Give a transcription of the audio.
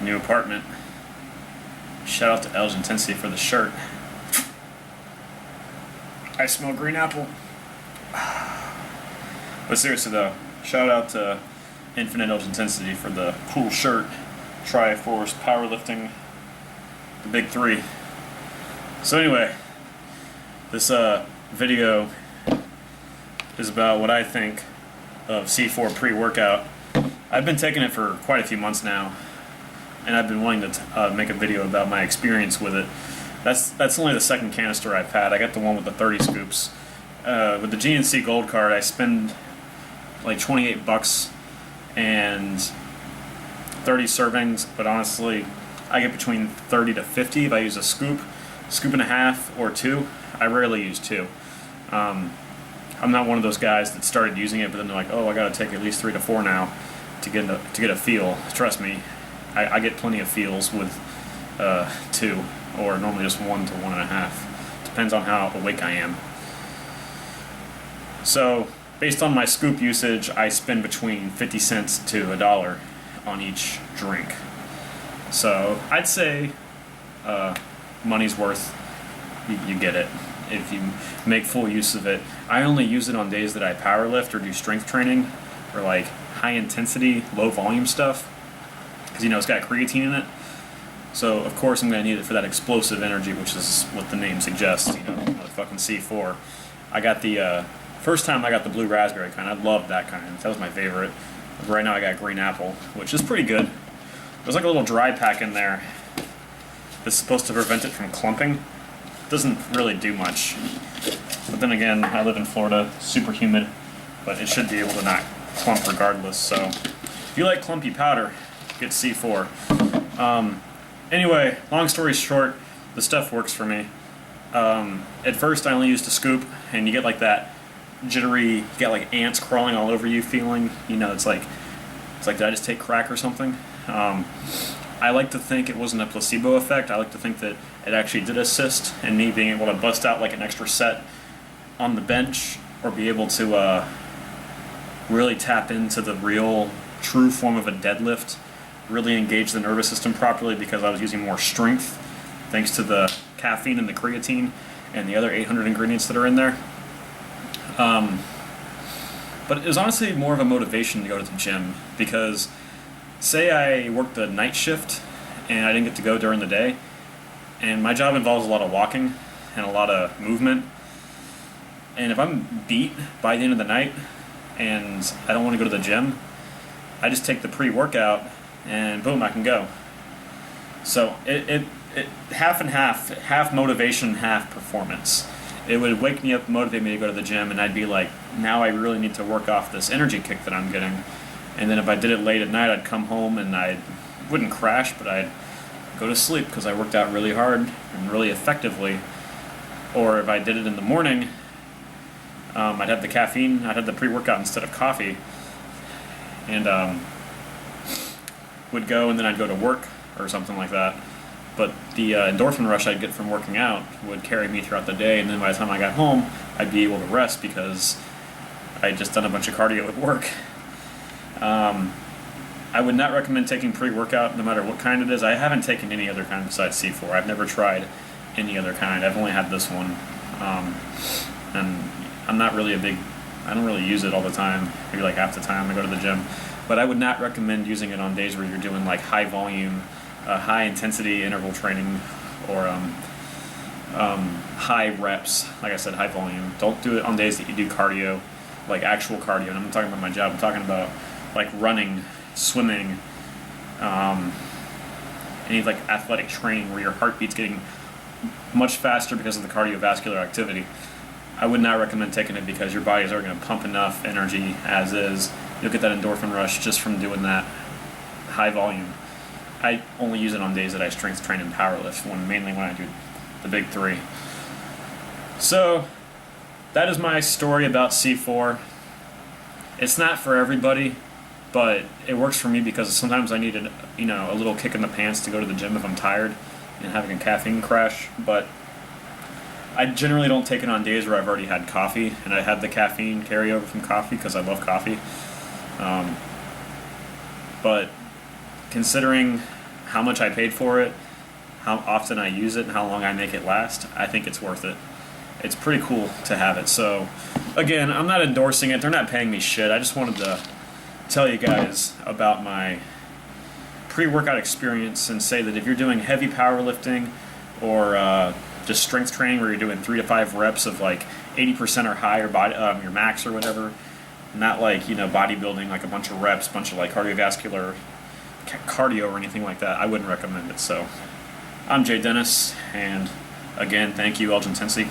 New apartment. Shout out to Elgin Intensity for the shirt. I smell green apple. But seriously though, shout out to Infinite Elgin Intensity for the cool shirt. Triforce, powerlifting, the big three. So anyway, this video is about what I think of C4 pre-workout. I've been taking it for quite a few months now, and I've been wanting to make a video about my experience with it. That's only the second canister I've had. I got the one with the 30 scoops. With the GNC Gold card, I spend like $28 and 30 servings, but honestly, I get between 30 to 50 if I use a scoop and a half, or two. I rarely use two. I'm not one of those guys that started using it, but then they're like, oh, I gotta take at least 3 to 4 now to get a feel. Trust me, I get plenty of feels with two, or normally just 1 to 1.5. Depends on how awake I am. So, based on my scoop usage, I spend between 50 cents to $1 on each drink. So, I'd say money's worth. You get it if you make full use of it. I only use it on days that I powerlift or do strength training, or like high intensity, low volume stuff, because it's got creatine in it. So of course I'm going to need it for that explosive energy, which is what the name suggests, the fucking C4. I got the, first time I got the blue raspberry kind. I loved that kind. That was my favorite. Right now I got green apple, which is pretty good. There's like a little dry pack in there that's supposed to prevent it from clumping. Doesn't really do much. But then again, I live in Florida, super humid, but it should be able to not clump regardless. So if you like clumpy powder, get C4. Anyway, long story short, the stuff works for me. At first I only used a scoop, and you get like that jittery, you get like ants crawling all over you feeling. It's like did I just take crack or something? I like to think it wasn't a placebo effect. I like to think that it actually did assist in me being able to bust out like an extra set on the bench, or be able to really tap into the real, true form of a deadlift, really engage the nervous system properly, because I was using more strength thanks to the caffeine and the creatine and the other 800 ingredients that are in there. But it was honestly more of a motivation to go to the gym, because say I worked the night shift and I didn't get to go during the day, and my job involves a lot of walking and a lot of movement, and if I'm beat by the end of the night and I don't want to go to the gym, I just take the pre-workout and boom, I can go. So it half and half motivation, half performance. It would wake me up, motivate me to go to the gym, and I'd be like, now I really need to work off this energy kick that I'm getting. And then if I did it late at night, I'd come home and I wouldn't crash, but I'd go to sleep because I worked out really hard and really effectively. Or if I did it in the morning, I'd have the caffeine, I'd have the pre-workout instead of coffee, and would go, and then I'd go to work or something like that. But the endorphin rush I'd get from working out would carry me throughout the day, and then by the time I got home, I'd be able to rest because I'd just done a bunch of cardio at work. I would not recommend taking pre-workout no matter what kind it is. I haven't taken any other kind besides C4. I've never tried any other kind. I've only had this one. And I'm not really I don't really use it all the time, maybe like half the time I go to the gym. But I would not recommend using it on days where you're doing like high volume, high intensity interval training, or high reps. Like I said, high volume. Don't do it on days that you do cardio, like actual cardio. And I'm not talking about my job. I'm talking about like running, swimming, any like athletic training where your heartbeat's getting much faster because of the cardiovascular activity. I would not recommend taking it, because your bodies aren't going to pump enough energy as is. You'll get that endorphin rush just from doing that high volume. I only use it on days that I strength train and powerlift, mainly when I do the big three. So that is my story about C4. It's not for everybody, but it works for me because sometimes I need a little kick in the pants to go to the gym if I'm tired and having a caffeine crash. But I generally don't take it on days where I've already had coffee and I had the caffeine carryover from coffee, because I love coffee. But considering how much I paid for it, how often I use it, and how long I make it last, I think it's worth it. It's pretty cool to have it. So, again, I'm not endorsing it. They're not paying me shit. I just wanted to tell you guys about my pre-workout experience and say that if you're doing heavy powerlifting or just strength training where you're doing 3 to 5 reps of like 80% or higher body, your max or whatever, not like, you know, bodybuilding, like a bunch of reps, bunch of like cardiovascular cardio or anything like that, I wouldn't recommend it. So I'm Jay Dennis, and again, thank you, Ultra Intensity.